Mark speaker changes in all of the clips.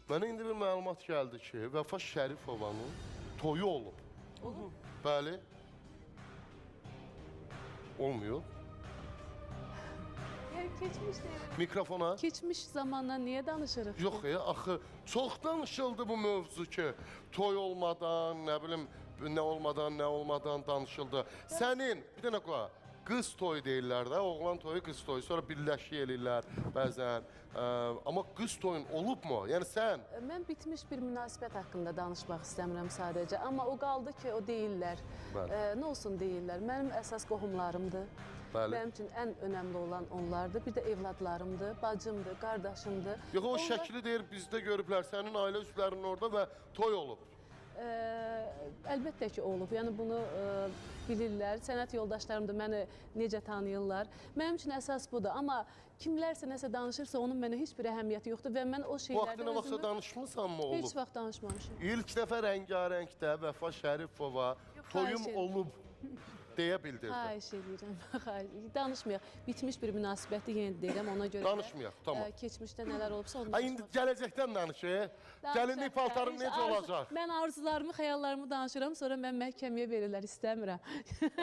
Speaker 1: Mənə indi bir məlumat gəldi ki, Vəfa Şərifovanın toyu olub. Bəli. Olmuyor.
Speaker 2: Yəni keçmiş
Speaker 1: Mikrofona.
Speaker 2: keçmiş zamandan niyə danışırıq?
Speaker 1: Yox ya, axı çox danışıldı bu mövzu ki, toy olmadan, nə bilim, nə olmadan danışıldı. Sənin, bir dənə qulaq, qız toyu deyirlər də, oğlan toyu, qız toyu, sonra birləşik eləyirlər bəzən. Amma qız toyun olubmu? Yəni sən...
Speaker 2: Mən bitmiş bir münasibət haqqında danışmaq istəmirəm sadəcə. Amma o qaldı ki, o deyirlər. Nə olsun deyirlər. Mənim əsas qohumlarımdır.
Speaker 1: Bəli.
Speaker 2: Mənim üçün ən önəmli olan onlardır. Bir də evladlarımdır, bacımdır, qardaşımdır.
Speaker 1: Yox, o şəkli deyir, bizdə görüblər, sənin ailə üzvlərinin orada və toy olub.
Speaker 2: Əlbəttə ki, olub. Yəni bunu bilirlər. Sənət yoldaşlarım da məni necə tanıyırlar. Mənim üçün əsas budur. Amma kimlərsə nəsə danışırsa, onun mənə heç bir əhəmiyyəti yoxdur və mən o şeylərdə
Speaker 1: Vaxtına vaxtsa danışmısan mı olub?
Speaker 2: heç vaxt danışmamışım.
Speaker 1: İlk dəfə rəngarəngdə Vəfa Şərifova toyum
Speaker 2: xahiş
Speaker 1: olub deyə bildirdi.
Speaker 2: Xahiş edirəm, danışmayaq. Bitmiş bir münasibəti yenə deyirəm, ona görə
Speaker 1: Danışmayaq, tamam.
Speaker 2: Keçmişdə nələr olubsa ondan
Speaker 1: Ha, indi gələcəkdən danışır. Gəlinlik paltarın necə olacaq?
Speaker 2: Mən arzularımı, xəyallarımı danışıram, sonra mən məhkəməyə verirlər, istəmirəm.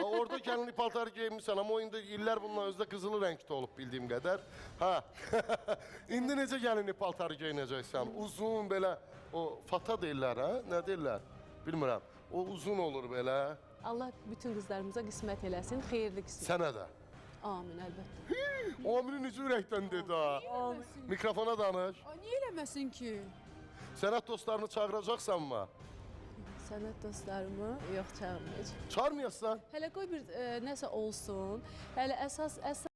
Speaker 1: Orada gəlinlik paltarı geymişsən, amma o indi illər bundan özdə qızılı rəngdə olub bildiyim qədər. Ha, indi necə gəlinlik paltarı geyinəcəksən? Uzun belə, o fata deyirlər, ha? Nə deyirlər? Bilmirəm. O uzun olur belə.
Speaker 2: Allah bütün qızlarımıza qismət eləsin, xeyirli qismət.
Speaker 1: Sənə də.
Speaker 2: Amin, əlbəttə.
Speaker 1: Aminin üzü ürəkdən dedi ha. Mikrofona danış.
Speaker 3: Niyə eləməsin ki?
Speaker 1: Sənət dostlarını çağıracaqsanmı?
Speaker 2: Sənət dostlarımı yox çağırmayacağım.
Speaker 1: Çağırmayassan.
Speaker 2: Hələ qoy bir nəsə olsun. Hələ əsas